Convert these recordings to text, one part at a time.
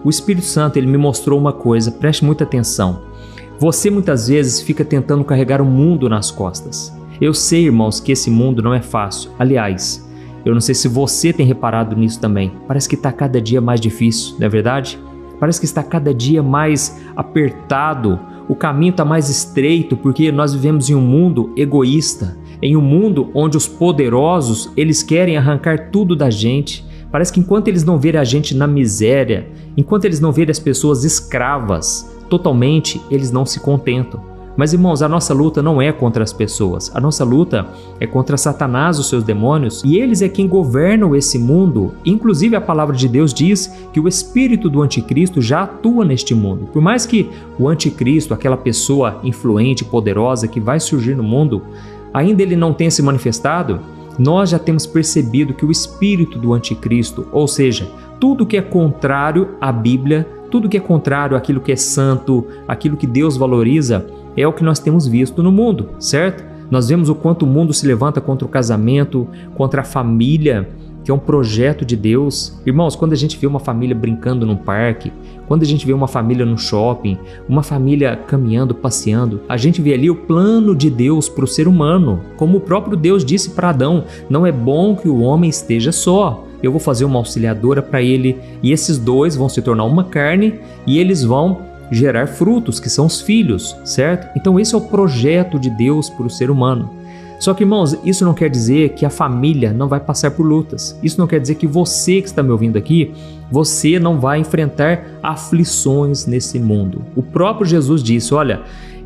o Espírito Santo ele me mostrou uma coisa, preste muita atenção. Você muitas vezes fica tentando carregar o mundo nas costas. Eu sei, irmãos, que esse mundo não é fácil. Aliás, eu não sei se você tem reparado nisso também. Parece que está cada dia mais difícil, não é verdade? Parece que está cada dia mais apertado. O caminho está mais estreito porque nós vivemos em um mundo egoísta, em um mundo onde os poderosos eles querem arrancar tudo da gente. Parece que enquanto eles não verem a gente na miséria, enquanto eles não verem as pessoas escravas, totalmente eles não se contentam. Mas irmãos, a nossa luta não é contra as pessoas, a nossa luta é contra Satanás, os seus demônios, e eles é quem governam esse mundo. Inclusive a palavra de Deus diz que o espírito do anticristo já atua neste mundo. Por mais que o anticristo, aquela pessoa influente, poderosa que vai surgir no mundo, ainda ele não tenha se manifestado, nós já temos percebido que o espírito do anticristo, ou seja, tudo que é contrário à Bíblia, tudo que é contrário àquilo que é santo, aquilo que Deus valoriza, é o que nós temos visto no mundo, certo? Nós vemos o quanto o mundo se levanta contra o casamento, contra a família, que é um projeto de Deus. Irmãos, quando a gente vê uma família brincando num parque, quando a gente vê uma família no shopping, uma família caminhando, passeando, a gente vê ali o plano de Deus para o ser humano. Como o próprio Deus disse para Adão, não é bom que o homem esteja só. Eu vou fazer uma auxiliadora para ele e esses dois vão se tornar uma carne e eles vão gerar frutos, que são os filhos, certo? Então esse é o projeto de Deus para o ser humano. Só que, irmãos, isso não quer dizer que a família não vai passar por lutas. Isso não quer dizer que você que está me ouvindo aqui, você não vai enfrentar aflições nesse mundo. O próprio Jesus disse, olha,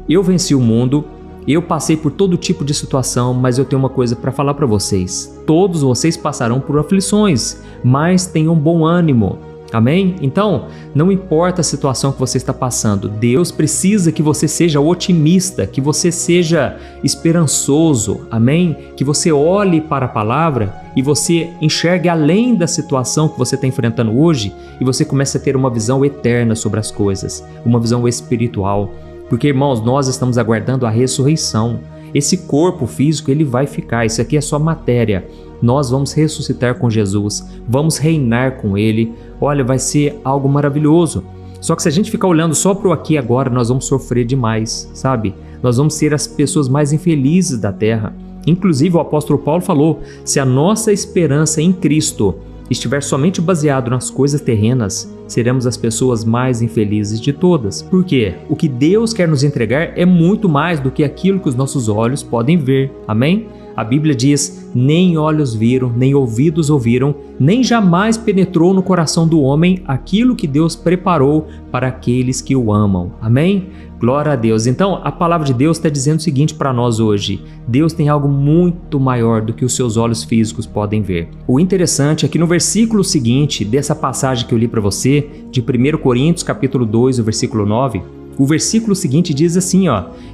eu venci o mundo, eu passei por todo tipo de situação, mas eu tenho uma coisa para falar para vocês. Todos vocês passarão por aflições, mas tenham bom ânimo. Amém? Então, não importa a situação que você está passando, Deus precisa que você seja otimista, que você seja esperançoso, amém? Que você olhe para a palavra e você enxergue além da situação que você está enfrentando hoje e você comece a ter uma visão eterna sobre as coisas, uma visão espiritual. Porque, irmãos, nós estamos aguardando a ressurreição. Esse corpo físico, ele vai ficar, isso aqui é só matéria. Nós vamos ressuscitar com Jesus, vamos reinar com Ele. Olha, vai ser algo maravilhoso. Só que se a gente ficar olhando só para o aqui e agora, nós vamos sofrer demais, sabe? Nós vamos ser as pessoas mais infelizes da terra. Inclusive o apóstolo Paulo falou, se a nossa esperança em Cristo estiver somente baseado nas coisas terrenas, seremos as pessoas mais infelizes de todas. Por quê? O que Deus quer nos entregar é muito mais do que aquilo que os nossos olhos podem ver. Amém? A Bíblia diz, nem olhos viram, nem ouvidos ouviram, nem jamais penetrou no coração do homem aquilo que Deus preparou para aqueles que o amam. Amém? Glória a Deus. Então, a palavra de Deus está dizendo o seguinte para nós hoje. Deus tem algo muito maior do que os seus olhos físicos podem ver. O interessante é que no versículo seguinte dessa passagem que eu li para você, de 1 Coríntios capítulo 2, o versículo 9, o versículo seguinte diz assim,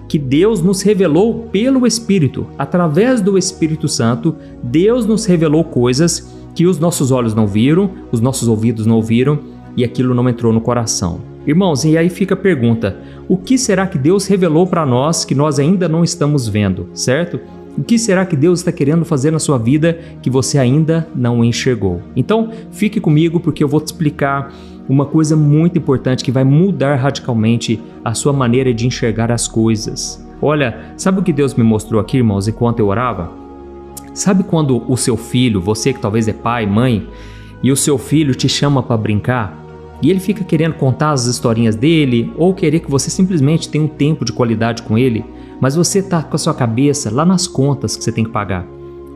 que Deus nos revelou pelo Espírito, através do Espírito Santo, Deus nos revelou coisas que os nossos olhos não viram, os nossos ouvidos não ouviram e aquilo não entrou no coração. Irmãos, e aí fica a pergunta, o que será que Deus revelou para nós que nós ainda não estamos vendo, certo? O que será que Deus está querendo fazer na sua vida que você ainda não enxergou? Então, fique comigo porque eu vou te explicar uma coisa muito importante que vai mudar radicalmente a sua maneira de enxergar as coisas. Olha, sabe o que Deus me mostrou aqui, irmãos, enquanto eu orava? Sabe quando o seu filho, você que talvez é pai, mãe, e o seu filho te chama para brincar? E ele fica querendo contar as historinhas dele ou querer que você simplesmente tenha um tempo de qualidade com ele, mas você está com a sua cabeça lá nas contas que você tem que pagar.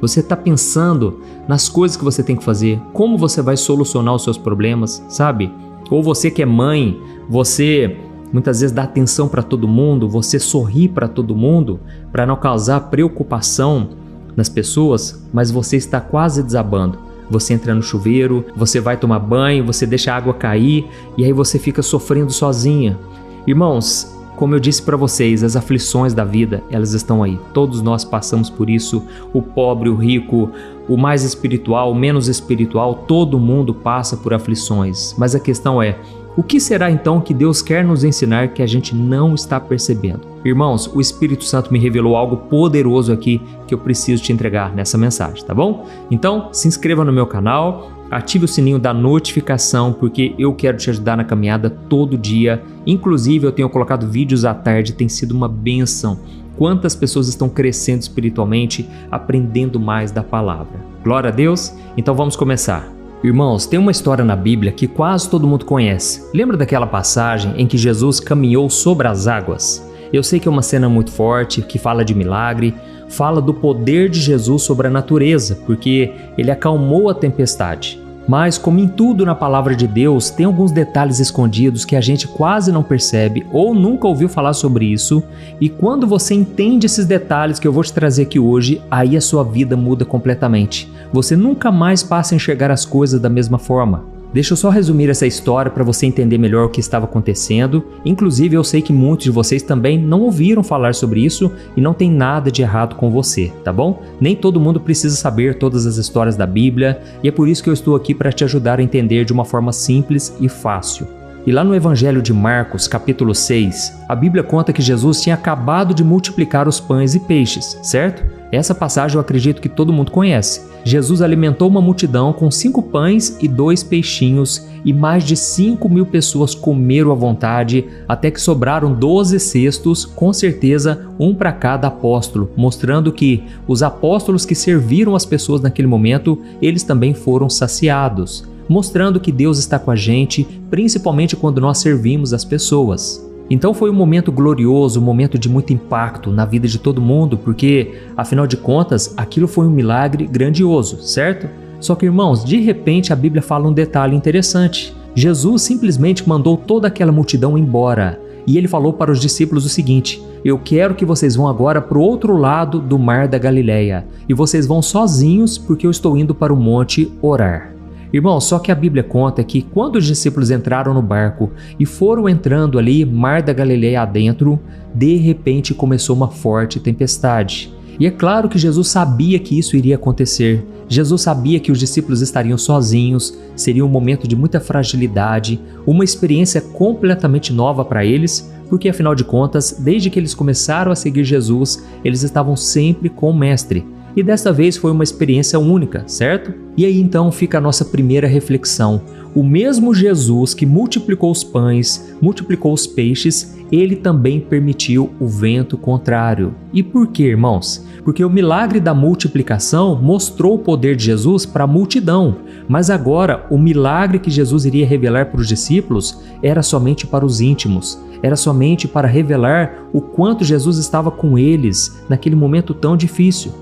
Você está pensando nas coisas que você tem que fazer, como você vai solucionar os seus problemas, sabe? Ou você que é mãe, você muitas vezes dá atenção para todo mundo, você sorri para todo mundo para não causar preocupação nas pessoas, mas você está quase desabando. Você entra no chuveiro, você vai tomar banho, você deixa a água cair e aí você fica sofrendo sozinha. Irmãos, como eu disse para vocês, as aflições da vida, elas estão aí. Todos nós passamos por isso, o pobre, o rico, o mais espiritual, o menos espiritual, todo mundo passa por aflições. Mas a questão é, o que será então que Deus quer nos ensinar que a gente não está percebendo? Irmãos, o Espírito Santo me revelou algo poderoso aqui que eu preciso te entregar nessa mensagem, tá bom? Então, se inscreva no meu canal, ative o sininho da notificação, porque eu quero te ajudar na caminhada todo dia. Inclusive, eu tenho colocado vídeos à tarde, tem sido uma bênção. Quantas pessoas estão crescendo espiritualmente, aprendendo mais da palavra. Glória a Deus! Então vamos começar. Irmãos, tem uma história na Bíblia que quase todo mundo conhece. Lembra daquela passagem em que Jesus caminhou sobre as águas? Eu sei que é uma cena muito forte, que fala de milagre, fala do poder de Jesus sobre a natureza, porque ele acalmou a tempestade. Mas, como em tudo na palavra de Deus, tem alguns detalhes escondidos que a gente quase não percebe ou nunca ouviu falar sobre isso. E quando você entende esses detalhes que eu vou te trazer aqui hoje, aí a sua vida muda completamente. Você nunca mais passa a enxergar as coisas da mesma forma. Deixa eu só resumir essa história para você entender melhor o que estava acontecendo. Inclusive, eu sei que muitos de vocês também não ouviram falar sobre isso e não tem nada de errado com você, tá bom? Nem todo mundo precisa saber todas as histórias da Bíblia e é por isso que eu estou aqui para te ajudar a entender de uma forma simples e fácil. E lá no Evangelho de Marcos, capítulo 6, a Bíblia conta que Jesus tinha acabado de multiplicar os pães e peixes, certo? Essa passagem eu acredito que todo mundo conhece. Jesus alimentou uma multidão com 5 pães e 2 peixinhos e mais de 5.000 pessoas comeram à vontade, até que sobraram 12 cestos, com certeza um para cada apóstolo, mostrando que os apóstolos que serviram as pessoas naquele momento, eles também foram saciados, mostrando que Deus está com a gente, principalmente quando nós servimos as pessoas. Então foi um momento glorioso, um momento de muito impacto na vida de todo mundo, porque, afinal de contas, aquilo foi um milagre grandioso, certo? Só que, irmãos, de repente a Bíblia fala um detalhe interessante. Jesus simplesmente mandou toda aquela multidão embora. E ele falou para os discípulos o seguinte: eu quero que vocês vão agora para o outro lado do mar da Galileia. E vocês vão sozinhos, porque eu estou indo para o monte orar. Irmão, só que a Bíblia conta que quando os discípulos entraram no barco e foram entrando ali, mar da Galileia adentro, de repente começou uma forte tempestade. E é claro que Jesus sabia que isso iria acontecer. Jesus sabia que os discípulos estariam sozinhos, seria um momento de muita fragilidade, uma experiência completamente nova para eles, porque afinal de contas, desde que eles começaram a seguir Jesus, eles estavam sempre com o Mestre. E desta vez foi uma experiência única, certo? E aí então fica a nossa primeira reflexão. O mesmo Jesus que multiplicou os pães, multiplicou os peixes, ele também permitiu o vento contrário. E por quê, irmãos? Porque o milagre da multiplicação mostrou o poder de Jesus para a multidão, mas agora o milagre que Jesus iria revelar para os discípulos era somente para os íntimos, era somente para revelar o quanto Jesus estava com eles naquele momento tão difícil.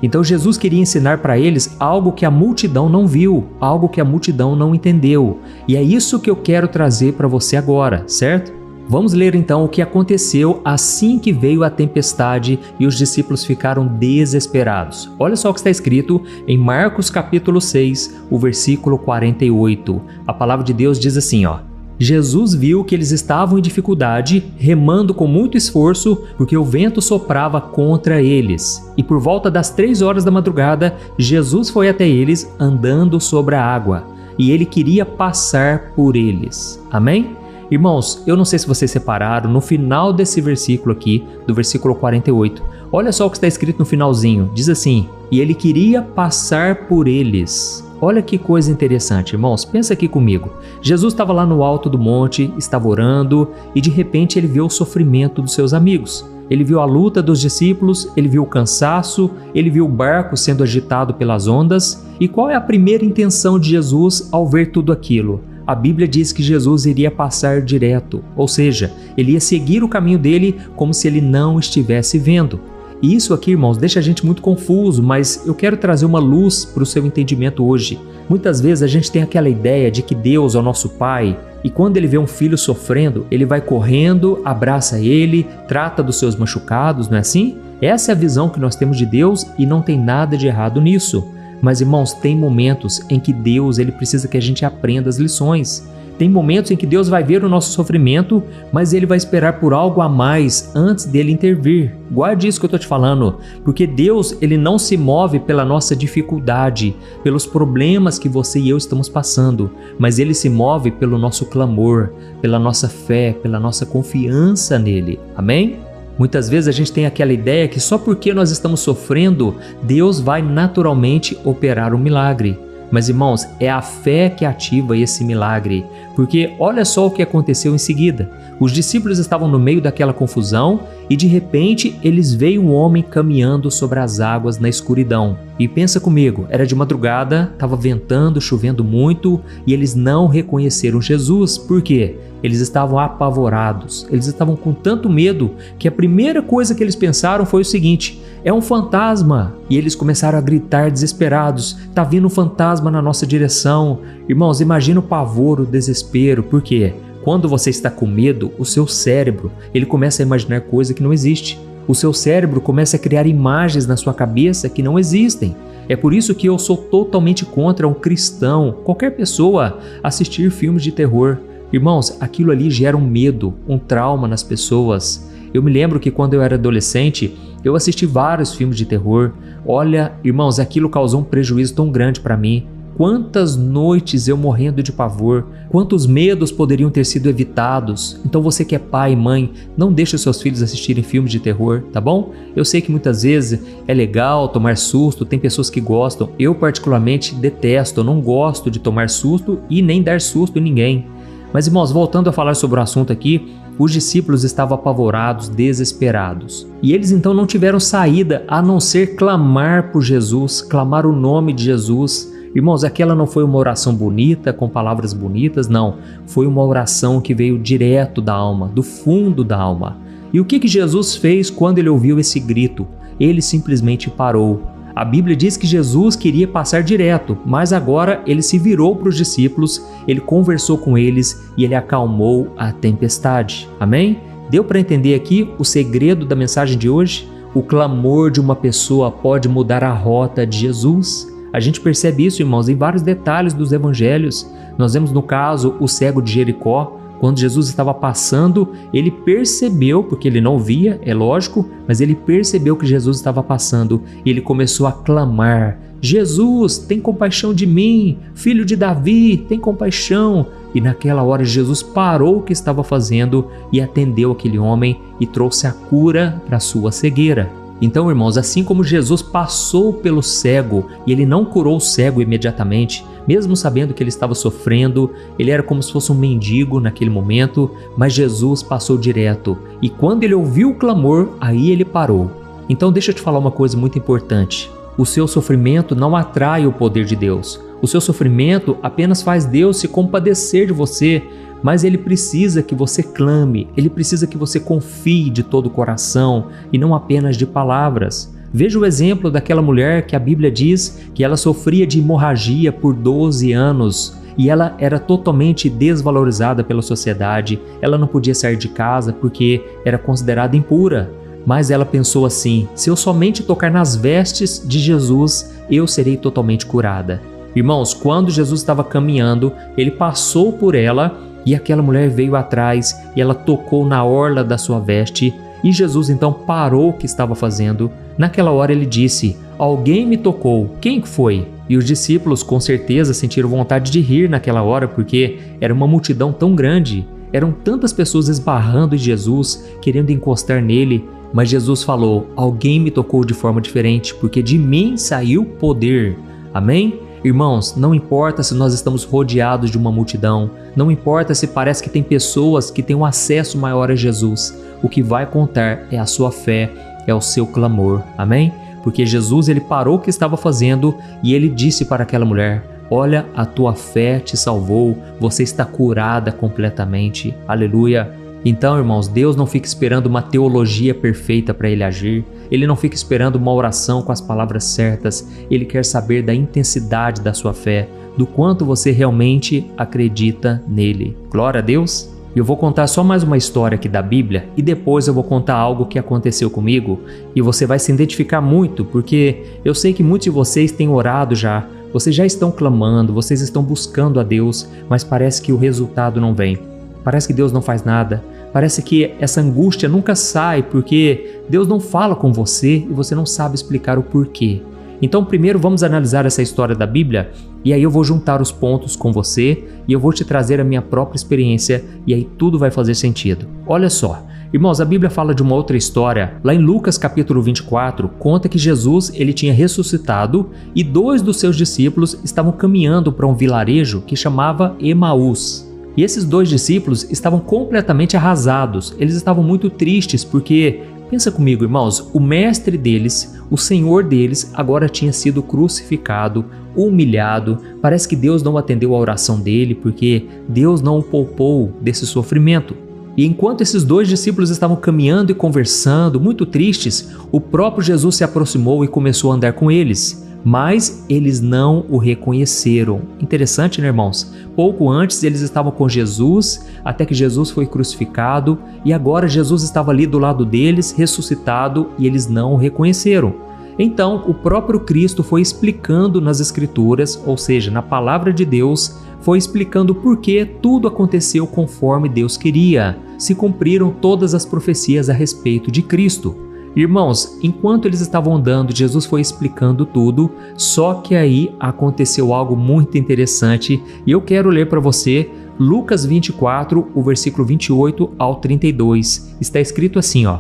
Então Jesus queria ensinar para eles algo que a multidão não viu, algo que a multidão não entendeu. E é isso que eu quero trazer para você agora, certo? Vamos ler então o que aconteceu assim que veio a tempestade e os discípulos ficaram desesperados. Olha só o que está escrito em Marcos capítulo 6, o versículo 48. A palavra de Deus diz assim, ó: Jesus viu que eles estavam em dificuldade, remando com muito esforço, porque o vento soprava contra eles. E por volta das 3 horas da madrugada, Jesus foi até eles andando sobre a água, e ele queria passar por eles. Amém? Irmãos, eu não sei se vocês separaram, no final desse versículo aqui, do versículo 48, olha só o que está escrito no finalzinho, diz assim: e ele queria passar por eles. Olha que coisa interessante, irmãos, pensa aqui comigo. Jesus estava lá no alto do monte, estava orando e de repente ele viu o sofrimento dos seus amigos. Ele viu a luta dos discípulos, ele viu o cansaço, ele viu o barco sendo agitado pelas ondas. E qual é a primeira intenção de Jesus ao ver tudo aquilo? A Bíblia diz que Jesus iria passar direto, ou seja, ele ia seguir o caminho dele como se ele não estivesse vendo. E isso aqui, irmãos, deixa a gente muito confuso, mas eu quero trazer uma luz para o seu entendimento hoje. Muitas vezes a gente tem aquela ideia de que Deus é o nosso Pai e quando ele vê um filho sofrendo, ele vai correndo, abraça ele, trata dos seus machucados, não é assim? Essa é a visão que nós temos de Deus e não tem nada de errado nisso. Mas, irmãos, tem momentos em que Deus ele precisa que a gente aprenda as lições. Tem momentos em que Deus vai ver o nosso sofrimento, mas Ele vai esperar por algo a mais antes dele intervir. Guarde isso que eu estou te falando, porque Deus ele não se move pela nossa dificuldade, pelos problemas que você e eu estamos passando, mas Ele se move pelo nosso clamor, pela nossa fé, pela nossa confiança nele. Amém? Muitas vezes a gente tem aquela ideia que só porque nós estamos sofrendo, Deus vai naturalmente operar um milagre. Mas, irmãos, é a fé que ativa esse milagre, porque olha só o que aconteceu em seguida. Os discípulos estavam no meio daquela confusão e de repente eles veem um homem caminhando sobre as águas na escuridão. E pensa comigo, era de madrugada, estava ventando, chovendo muito e eles não reconheceram Jesus. Por quê? Eles estavam apavorados, eles estavam com tanto medo que a primeira coisa que eles pensaram foi o seguinte: é um fantasma. E eles começaram a gritar desesperados: tá vindo um fantasma na nossa direção. Irmãos, imagina o pavor, o desespero. Por quê? Quando você está com medo, o seu cérebro, ele começa a imaginar coisa que não existe. O seu cérebro começa a criar imagens na sua cabeça que não existem. É por isso que eu sou totalmente contra um cristão, qualquer pessoa, assistir filmes de terror. Irmãos, aquilo ali gera um medo, um trauma nas pessoas. Eu me lembro que quando eu era adolescente, eu assisti vários filmes de terror. Olha, irmãos, aquilo causou um prejuízo tão grande para mim. Quantas noites eu morrendo de pavor, quantos medos poderiam ter sido evitados. Então você que é pai e mãe, não deixe os seus filhos assistirem filmes de terror, tá bom? Eu sei que muitas vezes é legal tomar susto, tem pessoas que gostam. Eu particularmente detesto, eu não gosto de tomar susto e nem dar susto em ninguém. Mas, irmãos, voltando a falar sobre o assunto aqui, os discípulos estavam apavorados, desesperados. E eles então não tiveram saída a não ser clamar por Jesus, clamar o nome de Jesus. Irmãos, aquela não foi uma oração bonita, com palavras bonitas, não. Foi uma oração que veio direto da alma, do fundo da alma. E o que Jesus fez quando ele ouviu esse grito? Ele simplesmente parou. A Bíblia diz que Jesus queria passar direto, mas agora ele se virou para os discípulos, ele conversou com eles e ele acalmou a tempestade. Amém? Deu para entender aqui o segredo da mensagem de hoje? O clamor de uma pessoa pode mudar a rota de Jesus. A gente percebe isso, irmãos, em vários detalhes dos evangelhos. Nós vemos no caso o cego de Jericó. Quando Jesus estava passando, ele percebeu, porque ele não via, é lógico, mas ele percebeu que Jesus estava passando e ele começou a clamar: Jesus, tem compaixão de mim, filho de Davi, tem compaixão. E naquela hora Jesus parou o que estava fazendo e atendeu aquele homem e trouxe a cura para a sua cegueira. Então, irmãos, assim como Jesus passou pelo cego e ele não curou o cego imediatamente, mesmo sabendo que ele estava sofrendo, ele era como se fosse um mendigo naquele momento, mas Jesus passou direto. E quando ele ouviu o clamor, aí ele parou. Então deixa eu te falar uma coisa muito importante. O seu sofrimento não atrai o poder de Deus. O seu sofrimento apenas faz Deus se compadecer de você, mas ele precisa que você clame, ele precisa que você confie de todo o coração e não apenas de palavras. Veja o exemplo daquela mulher que a Bíblia diz que ela sofria de hemorragia por 12 anos e ela era totalmente desvalorizada pela sociedade, ela não podia sair de casa porque era considerada impura. Mas ela pensou assim: se eu somente tocar nas vestes de Jesus, eu serei totalmente curada. Irmãos, quando Jesus estava caminhando, ele passou por ela e aquela mulher veio atrás e ela tocou na orla da sua veste e Jesus então parou o que estava fazendo. Naquela hora ele disse: alguém me tocou, quem foi? E os discípulos com certeza sentiram vontade de rir naquela hora porque era uma multidão tão grande, eram tantas pessoas esbarrando em Jesus, querendo encostar nele, mas Jesus falou: alguém me tocou de forma diferente porque de mim saiu poder. Amém? Irmãos, não importa se nós estamos rodeados de uma multidão, não importa se parece que tem pessoas que têm um acesso maior a Jesus, o que vai contar é a sua fé, é o seu clamor, amém? Porque Jesus, ele parou o que estava fazendo e ele disse para aquela mulher: olha, a tua fé te salvou, você está curada completamente, aleluia. Então, irmãos, Deus não fica esperando uma teologia perfeita para ele agir. Ele não fica esperando uma oração com as palavras certas. Ele quer saber da intensidade da sua fé, do quanto você realmente acredita nele. Glória a Deus! Eu vou contar só mais uma história aqui da Bíblia e depois eu vou contar algo que aconteceu comigo e você vai se identificar muito, porque eu sei que muitos de vocês têm orado já, vocês já estão clamando, vocês estão buscando a Deus, mas parece que o resultado não vem. Parece que Deus não faz nada, parece que essa angústia nunca sai porque Deus não fala com você e você não sabe explicar o porquê. Então primeiro vamos analisar essa história da Bíblia e aí eu vou juntar os pontos com você e eu vou te trazer a minha própria experiência e aí tudo vai fazer sentido. Olha só, Irmãos, a Bíblia fala de uma outra história. Lá em Lucas capítulo 24, conta que Jesus ele tinha ressuscitado e 2 dos seus discípulos estavam caminhando para um vilarejo que chamava Emaús. E esses 2 discípulos estavam completamente arrasados. Eles estavam muito tristes porque, pensa comigo, irmãos, o mestre deles, o Senhor deles, agora tinha sido crucificado, humilhado. Parece que Deus não atendeu a oração dele porque Deus não o poupou desse sofrimento. E enquanto esses 2 discípulos estavam caminhando e conversando, muito tristes, o próprio Jesus se aproximou e começou a andar com eles. Mas eles não o reconheceram. Interessante, né, irmãos? Pouco antes eles estavam com Jesus, até que Jesus foi crucificado, e agora Jesus estava ali do lado deles, ressuscitado, e eles não o reconheceram. Então, o próprio Cristo foi explicando nas Escrituras, ou seja, na Palavra de Deus, foi explicando por que tudo aconteceu conforme Deus queria. Se cumpriram todas as profecias a respeito de Cristo. Irmãos, enquanto eles estavam andando, Jesus foi explicando tudo, só que aí aconteceu algo muito interessante e eu quero ler para você Lucas 24, o versículo 28 ao 32. Está escrito assim, ó: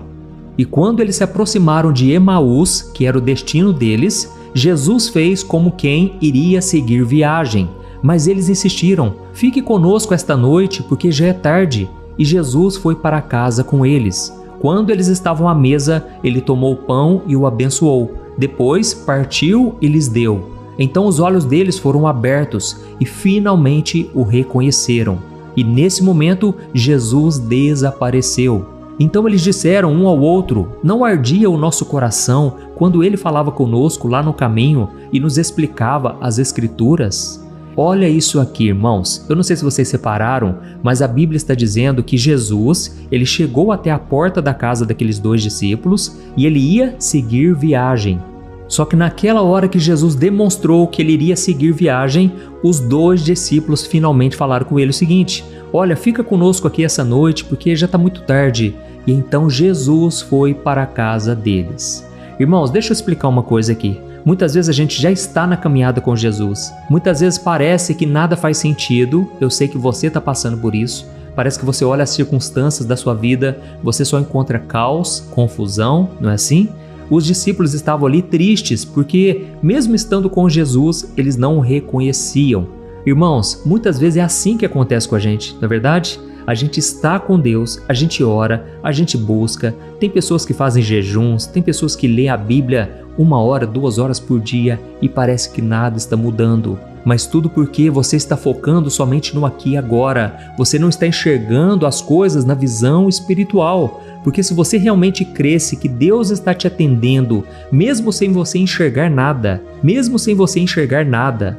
E quando eles se aproximaram de Emaús, que era o destino deles, Jesus fez como quem iria seguir viagem. Mas eles insistiram: Fique conosco esta noite, porque já é tarde. E Jesus foi para casa com eles. Quando eles estavam à mesa, ele tomou o pão e o abençoou. Depois partiu e lhes deu. Então os olhos deles foram abertos e finalmente o reconheceram. E nesse momento, Jesus desapareceu. Então eles disseram um ao outro: Não ardia o nosso coração quando ele falava conosco lá no caminho e nos explicava as Escrituras? Olha isso aqui, irmãos. Eu não sei se vocês separaram, mas a Bíblia está dizendo que Jesus, ele chegou até a porta da casa daqueles 2 discípulos e ele ia seguir viagem. Só que naquela hora que Jesus demonstrou que ele iria seguir viagem, os 2 discípulos finalmente falaram com ele o seguinte: Olha, fica conosco aqui essa noite porque já está muito tarde. E então Jesus foi para a casa deles. Irmãos, deixa eu explicar uma coisa aqui. Muitas vezes a gente já está na caminhada com Jesus. Muitas vezes parece que nada faz sentido. Eu sei que você está passando por isso. Parece que você olha as circunstâncias da sua vida, você só encontra caos, confusão, não é assim? Os discípulos estavam ali tristes porque, mesmo estando com Jesus, eles não o reconheciam. Irmãos, muitas vezes é assim que acontece com a gente, não é verdade? A gente está com Deus, a gente ora, a gente busca. Tem pessoas que fazem jejuns, tem pessoas que lêem a Bíblia 1 hora, 2 horas por dia e parece que nada está mudando. Mas tudo porque você está focando somente no aqui e agora. Você não está enxergando as coisas na visão espiritual. Porque se você realmente cresce que Deus está te atendendo, mesmo sem você enxergar nada,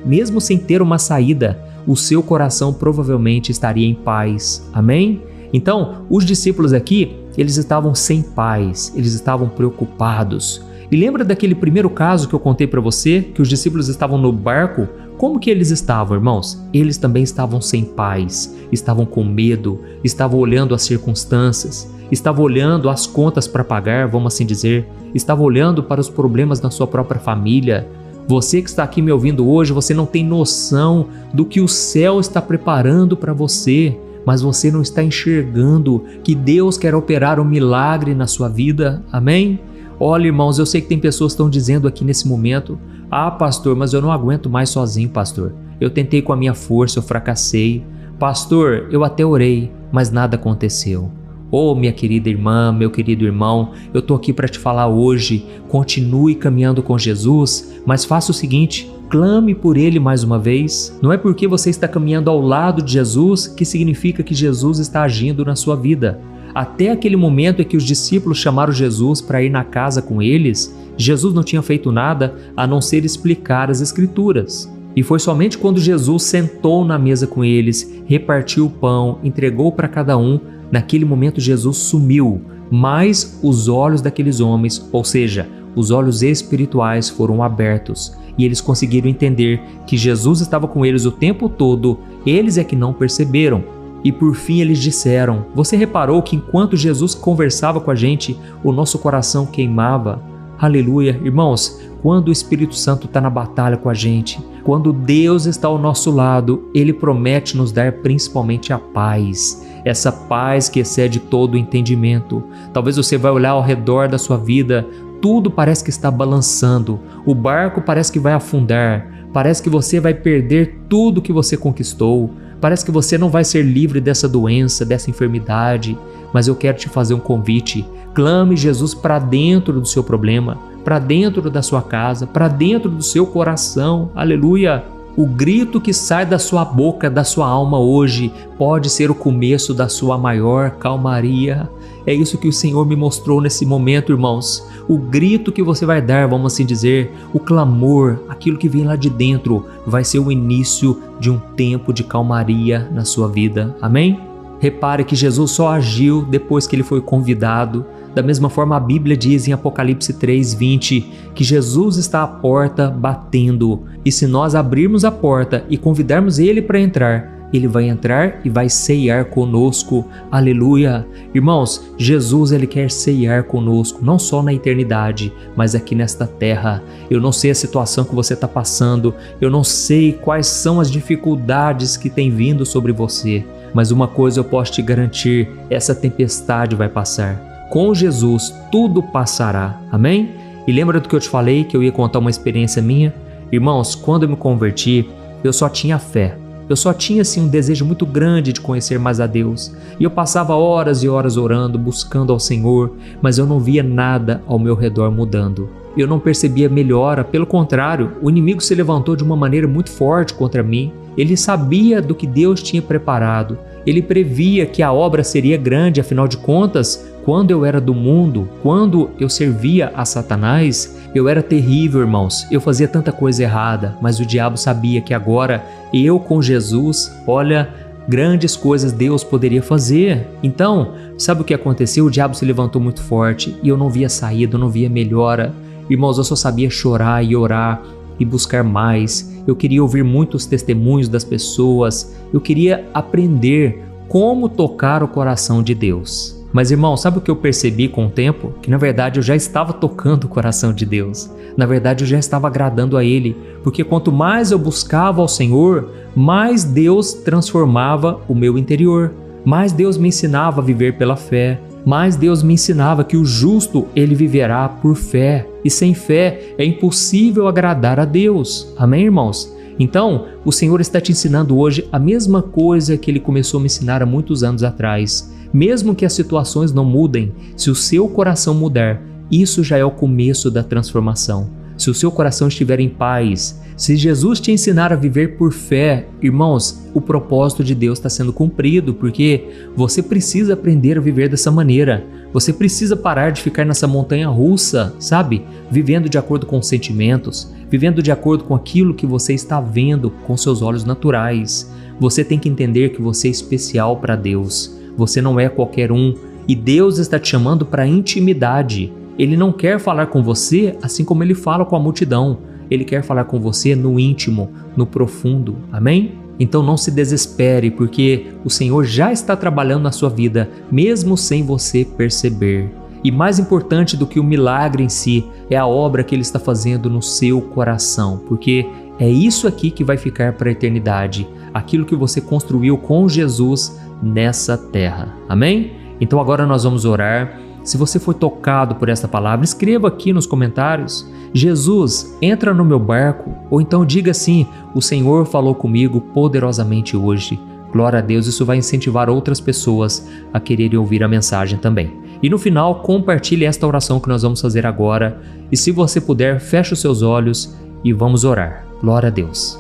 mesmo sem ter uma saída, o seu coração provavelmente estaria em paz. Amém? Então, os discípulos aqui, eles estavam sem paz, eles estavam preocupados. E lembra daquele primeiro caso que eu contei para você, que os discípulos estavam no barco? Como que eles estavam, irmãos? Eles também estavam sem paz, estavam com medo, estavam olhando as circunstâncias, estavam olhando as contas para pagar, vamos assim dizer, estavam olhando para os problemas na sua própria família. Você que está aqui me ouvindo hoje, você não tem noção do que o céu está preparando para você, mas você não está enxergando que Deus quer operar um milagre na sua vida. Amém? Olha, irmãos, eu sei que tem pessoas que estão dizendo aqui nesse momento: Ah, pastor, mas eu não aguento mais sozinho, pastor. Eu tentei com a minha força, eu fracassei. Pastor, eu até orei, mas nada aconteceu. Oh, minha querida irmã, meu querido irmão, eu estou aqui para te falar hoje, continue caminhando com Jesus, mas faça o seguinte, clame por Ele mais uma vez. Não é porque você está caminhando ao lado de Jesus que significa que Jesus está agindo na sua vida. Até aquele momento em que os discípulos chamaram Jesus para ir na casa com eles, Jesus não tinha feito nada a não ser explicar as Escrituras. E foi somente quando Jesus sentou na mesa com eles, repartiu o pão, entregou para cada um, naquele momento Jesus sumiu, mas os olhos daqueles homens, ou seja, os olhos espirituais foram abertos e eles conseguiram entender que Jesus estava com eles o tempo todo, eles é que não perceberam. E por fim eles disseram: Você reparou que enquanto Jesus conversava com a gente, o nosso coração queimava? Aleluia! Irmãos, quando o Espírito Santo está na batalha com a gente, Quando Deus está ao nosso lado, Ele promete nos dar principalmente a paz. Essa paz que excede todo o entendimento. Talvez você vai olhar ao redor da sua vida, tudo parece que está balançando, o barco parece que vai afundar, parece que você vai perder tudo que você conquistou, parece que você não vai ser livre dessa doença, dessa enfermidade, mas eu quero te fazer um convite. Clame Jesus para dentro do seu problema, para dentro da sua casa, para dentro do seu coração. Aleluia! O grito que sai da sua boca, da sua alma hoje, pode ser o começo da sua maior calmaria. É isso que o Senhor me mostrou nesse momento, irmãos. O grito que você vai dar, vamos assim dizer, o clamor, aquilo que vem lá de dentro, vai ser o início de um tempo de calmaria na sua vida. Amém? Repare que Jesus só agiu depois que ele foi convidado. Da mesma forma, a Bíblia diz em Apocalipse 3:20 que Jesus está à porta batendo. E se nós abrirmos a porta e convidarmos Ele para entrar, Ele vai entrar e vai ceiar conosco. Aleluia! Irmãos, Jesus Ele quer ceiar conosco, não só na eternidade, mas aqui nesta terra. Eu não sei a situação que você está passando, eu não sei quais são as dificuldades que têm vindo sobre você, mas uma coisa eu posso te garantir, essa tempestade vai passar. Com Jesus, tudo passará. Amém? E lembra do que eu te falei, que eu ia contar uma experiência minha? Irmãos, quando eu me converti, eu só tinha fé. Eu só tinha assim um desejo muito grande de conhecer mais a Deus. E eu passava horas e horas orando, buscando ao Senhor, mas eu não via nada ao meu redor mudando. Eu não percebia melhora, pelo contrário, o inimigo se levantou de uma maneira muito forte contra mim. Ele sabia do que Deus tinha preparado. Ele previa que a obra seria grande, afinal de contas, quando eu era do mundo, quando eu servia a Satanás, eu era terrível, irmãos. Eu fazia tanta coisa errada, mas o diabo sabia que agora eu com Jesus, olha, grandes coisas Deus poderia fazer. Então, sabe o que aconteceu? O diabo se levantou muito forte e eu não via saída, eu não via melhora. Irmãos, eu só sabia chorar e orar e buscar mais. Eu queria ouvir muitos testemunhos das pessoas. Eu queria aprender como tocar o coração de Deus. Mas, irmão, sabe o que eu percebi com o tempo? Que na verdade eu já estava tocando o coração de Deus. Na verdade eu já estava agradando a Ele. Porque quanto mais eu buscava ao Senhor, mais Deus transformava o meu interior. Mais Deus me ensinava a viver pela fé. Mais Deus me ensinava que o justo ele viverá por fé. E sem fé é impossível agradar a Deus. Amém, irmãos? Então, o Senhor está te ensinando hoje a mesma coisa que Ele começou a me ensinar há muitos anos atrás. Mesmo que as situações não mudem, se o seu coração mudar, isso já é o começo da transformação. Se o seu coração estiver em paz, se Jesus te ensinar a viver por fé, irmãos, o propósito de Deus está sendo cumprido, porque você precisa aprender a viver dessa maneira. Você precisa parar de ficar nessa montanha russa, sabe? Vivendo de acordo com os sentimentos, vivendo de acordo com aquilo que você está vendo com seus olhos naturais. Você tem que entender que você é especial para Deus. Você não é qualquer um e Deus está te chamando para intimidade. Ele não quer falar com você assim como Ele fala com a multidão. Ele quer falar com você no íntimo, no profundo. Amém? Então não se desespere, porque o Senhor já está trabalhando na sua vida, mesmo sem você perceber. E mais importante do que o milagre em si, é a obra que Ele está fazendo no seu coração, porque é isso aqui que vai ficar para a eternidade, aquilo que você construiu com Jesus nessa terra. Amém? Então agora nós vamos orar. Se você foi tocado por esta palavra, escreva aqui nos comentários: Jesus, entra no meu barco. Ou então diga assim: o Senhor falou comigo poderosamente hoje. Glória a Deus, isso vai incentivar outras pessoas a quererem ouvir a mensagem também. E no final, compartilhe esta oração que nós vamos fazer agora. E se você puder, feche os seus olhos e vamos orar. Glória a Deus.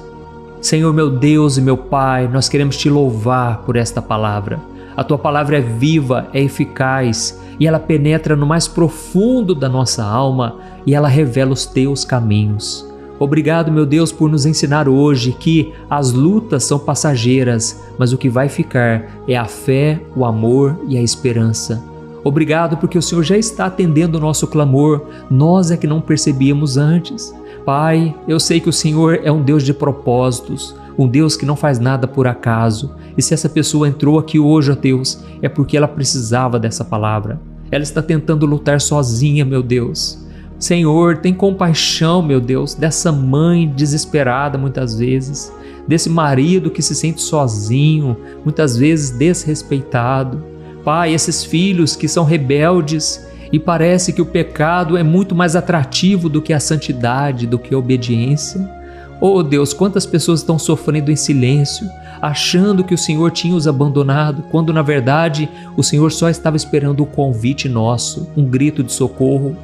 Senhor, meu Deus e meu Pai, nós queremos te louvar por esta palavra. A tua palavra é viva, é eficaz e ela penetra no mais profundo da nossa alma e ela revela os teus caminhos. Obrigado, meu Deus, por nos ensinar hoje que as lutas são passageiras, mas o que vai ficar é a fé, o amor e a esperança. Obrigado porque o Senhor já está atendendo o nosso clamor, nós é que não percebíamos antes. Pai, eu sei que o Senhor é um Deus de propósitos, um Deus que não faz nada por acaso. E se essa pessoa entrou aqui hoje, ó Deus, é porque ela precisava dessa palavra. Ela está tentando lutar sozinha, meu Deus. Senhor, tem compaixão, meu Deus, dessa mãe desesperada muitas vezes, desse marido que se sente sozinho, muitas vezes desrespeitado. Pai, esses filhos que são rebeldes e parece que o pecado é muito mais atrativo do que a santidade, do que a obediência. Oh Deus, quantas pessoas estão sofrendo em silêncio, achando que o Senhor tinha os abandonado, quando na verdade o Senhor só estava esperando o convite nosso, um grito de socorro.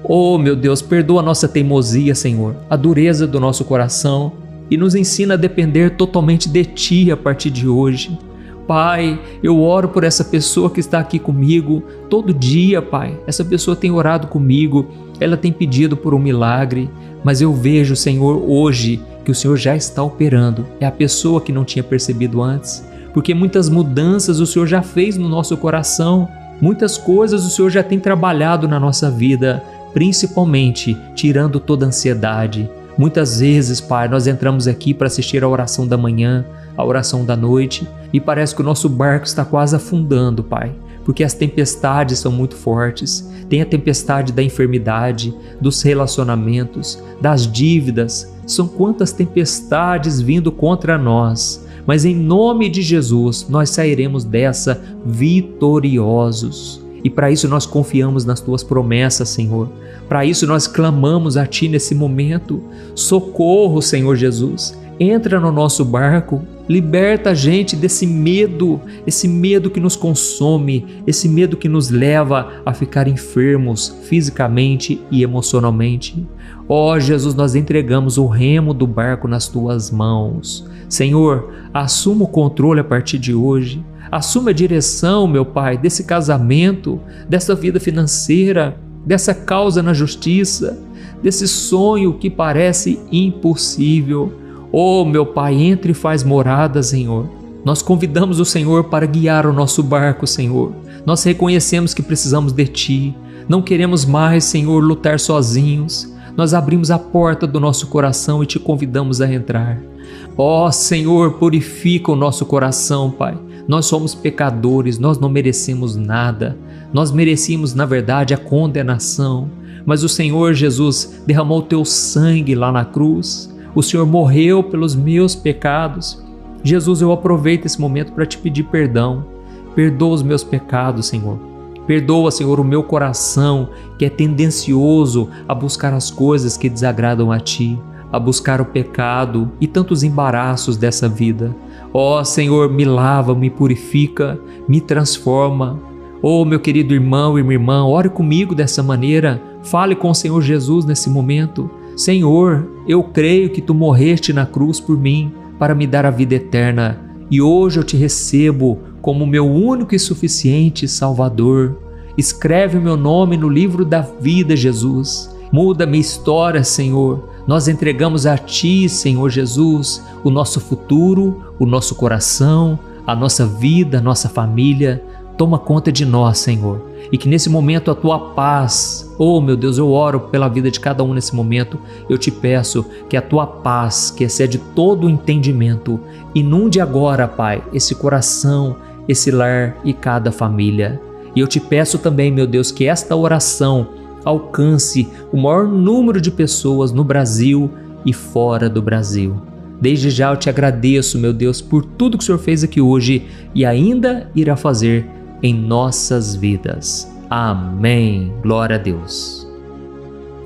Oh meu Deus, perdoa a nossa teimosia, Senhor, a dureza do nosso coração e nos ensina a depender totalmente de Ti a partir de hoje. Pai, eu oro por essa pessoa que está aqui comigo todo dia, Pai. Essa pessoa tem orado comigo, ela tem pedido por um milagre, mas eu vejo, Senhor, hoje que o Senhor já está operando. É a pessoa que não tinha percebido antes, porque muitas mudanças o Senhor já fez no nosso coração, muitas coisas o Senhor já tem trabalhado na nossa vida, principalmente tirando toda a ansiedade. Muitas vezes, Pai, nós entramos aqui para assistir a oração da manhã, a oração da noite, e parece que o nosso barco está quase afundando, Pai, porque as tempestades são muito fortes. Tem a tempestade da enfermidade, dos relacionamentos, das dívidas. São quantas tempestades vindo contra nós, mas em nome de Jesus nós sairemos dessa vitoriosos. E para isso nós confiamos nas Tuas promessas, Senhor. Para isso nós clamamos a Ti nesse momento. Socorro, Senhor Jesus. Entra no nosso barco, liberta a gente desse medo, esse medo que nos consome, esse medo que nos leva a ficar enfermos fisicamente e emocionalmente. Ó Jesus, nós entregamos o remo do barco nas Tuas mãos. Senhor, assuma o controle a partir de hoje. Assuma a direção, meu Pai, desse casamento, dessa vida financeira, dessa causa na justiça, desse sonho que parece impossível. Oh, meu Pai, entre e faz morada, Senhor. Nós convidamos o Senhor para guiar o nosso barco, Senhor. Nós reconhecemos que precisamos de Ti. Não queremos mais, Senhor, lutar sozinhos. Nós abrimos a porta do nosso coração e Te convidamos a entrar. Ó, Senhor, purifica o nosso coração, Pai. Nós somos pecadores, nós não merecemos nada. Nós merecíamos, na verdade, a condenação. Mas o Senhor Jesus derramou o Teu sangue lá na cruz. O Senhor morreu pelos meus pecados. Jesus, eu aproveito esse momento para Te pedir perdão. Perdoa os meus pecados, Senhor. Perdoa, Senhor, o meu coração que é tendencioso a buscar as coisas que desagradam a Ti, a buscar o pecado e tantos embaraços dessa vida. Ó Senhor, me lava, me purifica, me transforma. Oh, meu querido irmão e minha irmã, ore comigo dessa maneira. Fale com o Senhor Jesus nesse momento. Senhor, eu creio que Tu morreste na cruz por mim para me dar a vida eterna. E hoje eu Te recebo como meu único e suficiente Salvador. Escreve o meu nome no livro da vida, Jesus. Muda minha história, Senhor. Nós entregamos a Ti, Senhor Jesus, o nosso futuro, o nosso coração, a nossa vida, a nossa família. Toma conta de nós, Senhor. E que nesse momento a Tua paz, oh meu Deus, eu oro pela vida de cada um nesse momento. Eu Te peço que a Tua paz, que excede todo o entendimento, inunde agora, Pai, esse coração, esse lar e cada família. E eu Te peço também, meu Deus, que esta oração alcance o maior número de pessoas no Brasil e fora do Brasil. Desde já eu Te agradeço, meu Deus, por tudo que o Senhor fez aqui hoje e ainda irá fazer em nossas vidas. Amém. Glória a Deus.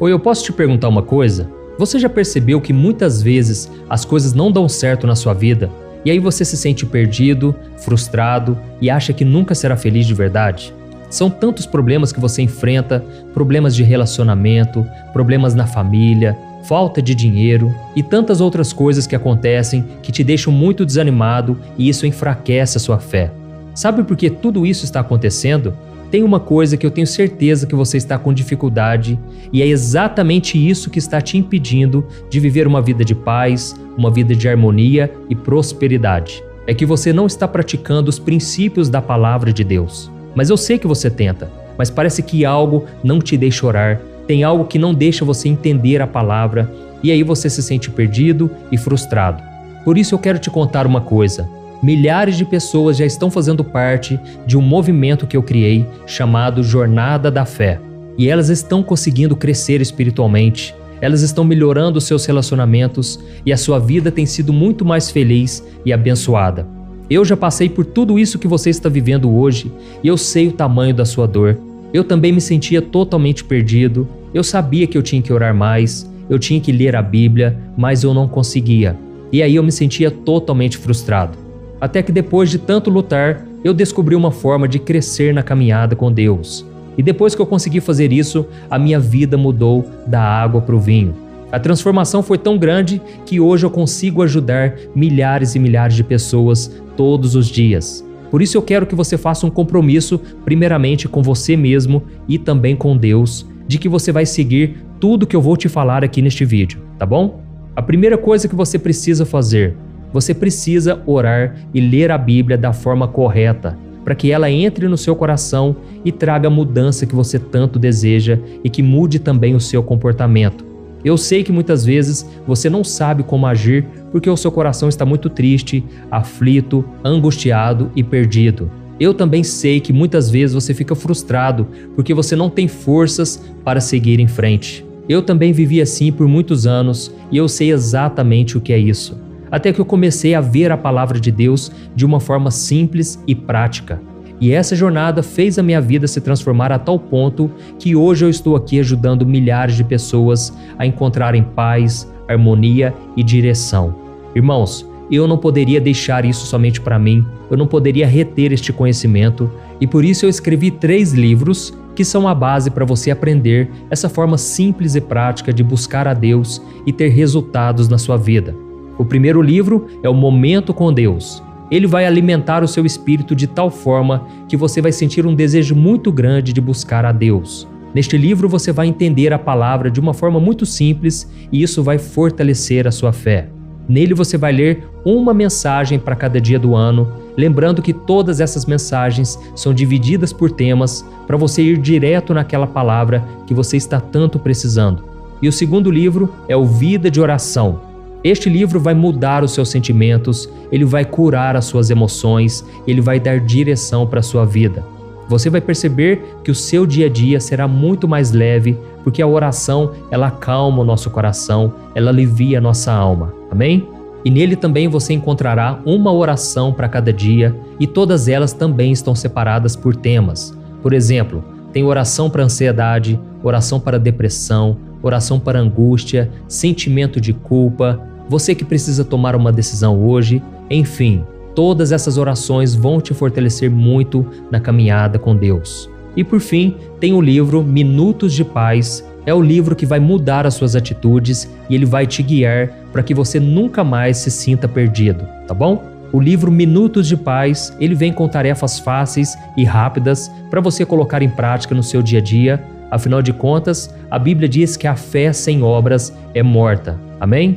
Oi, eu posso te perguntar uma coisa? Você já percebeu que muitas vezes as coisas não dão certo na sua vida e aí você se sente perdido, frustrado e acha que nunca será feliz de verdade? São tantos problemas que você enfrenta, problemas de relacionamento, problemas na família, falta de dinheiro e tantas outras coisas que acontecem que te deixam muito desanimado e isso enfraquece a sua fé. Sabe por que tudo isso está acontecendo? Tem uma coisa que eu tenho certeza que você está com dificuldade e é exatamente isso que está te impedindo de viver uma vida de paz, uma vida de harmonia e prosperidade. É que você não está praticando os princípios da palavra de Deus. Mas eu sei que você tenta, mas parece que algo não te deixa orar, tem algo que não deixa você entender a palavra e aí você se sente perdido e frustrado. Por isso eu quero te contar uma coisa. Milhares de pessoas já estão fazendo parte de um movimento que eu criei chamado Jornada da Fé. e elas estão conseguindo crescer espiritualmente. Elas estão melhorando seus relacionamentos e a sua vida tem sido muito mais feliz e abençoada. Eu já passei por tudo isso que você está vivendo hoje e eu sei o tamanho da sua dor. Eu também me sentia totalmente perdido. Eu sabia que eu tinha que orar mais, eu tinha que ler a Bíblia, mas eu não conseguia. E aí eu me sentia totalmente frustrado. Até que depois de tanto lutar, eu descobri uma forma de crescer na caminhada com Deus. E depois que eu consegui fazer isso, a minha vida mudou da água para o vinho. A transformação foi tão grande que hoje eu consigo ajudar milhares e milhares de pessoas todos os dias. Por isso eu quero que você faça um compromisso, primeiramente com você mesmo e também com Deus, de que você vai seguir tudo que eu vou te falar aqui neste vídeo, tá bom? A primeira coisa que você precisa fazer, você precisa orar e ler a Bíblia da forma correta, para que ela entre no seu coração e traga a mudança que você tanto deseja e que mude também o seu comportamento. Eu sei que muitas vezes você não sabe como agir porque o seu coração está muito triste, aflito, angustiado e perdido. Eu também sei que muitas vezes você fica frustrado porque você não tem forças para seguir em frente. Eu também vivi assim por muitos anos e eu sei exatamente o que é isso. Até que eu comecei a ver a palavra de Deus de uma forma simples e prática. E essa jornada fez a minha vida se transformar a tal ponto que hoje eu estou aqui ajudando milhares de pessoas a encontrarem paz, harmonia e direção. Irmãos, eu não poderia deixar isso somente para mim, eu não poderia reter este conhecimento e por isso eu escrevi 3 livros que são a base para você aprender essa forma simples e prática de buscar a Deus e ter resultados na sua vida. O primeiro livro é o Momento com Deus. Ele vai alimentar o seu espírito de tal forma que você vai sentir um desejo muito grande de buscar a Deus. Neste livro você vai entender a palavra de uma forma muito simples e isso vai fortalecer a sua fé. Nele você vai ler uma mensagem para cada dia do ano, lembrando que todas essas mensagens são divididas por temas para você ir direto naquela palavra que você está tanto precisando. E o segundo livro é o Vida de Oração. Este livro vai mudar os seus sentimentos, ele vai curar as suas emoções, ele vai dar direção para a sua vida. Você vai perceber que o seu dia a dia será muito mais leve, porque a oração, ela acalma o nosso coração, ela alivia a nossa alma. Amém? E nele também você encontrará uma oração para cada dia e todas elas também estão separadas por temas. Por exemplo, tem oração para ansiedade, oração para depressão, oração para angústia, sentimento de culpa, você que precisa tomar uma decisão hoje, enfim, todas essas orações vão te fortalecer muito na caminhada com Deus. E por fim, tem o livro Minutos de Paz, é o livro que vai mudar as suas atitudes e ele vai te guiar para que você nunca mais se sinta perdido, tá bom? O livro Minutos de Paz, ele vem com tarefas fáceis e rápidas para você colocar em prática no seu dia a dia. Afinal de contas, a Bíblia diz que a fé sem obras é morta. Amém?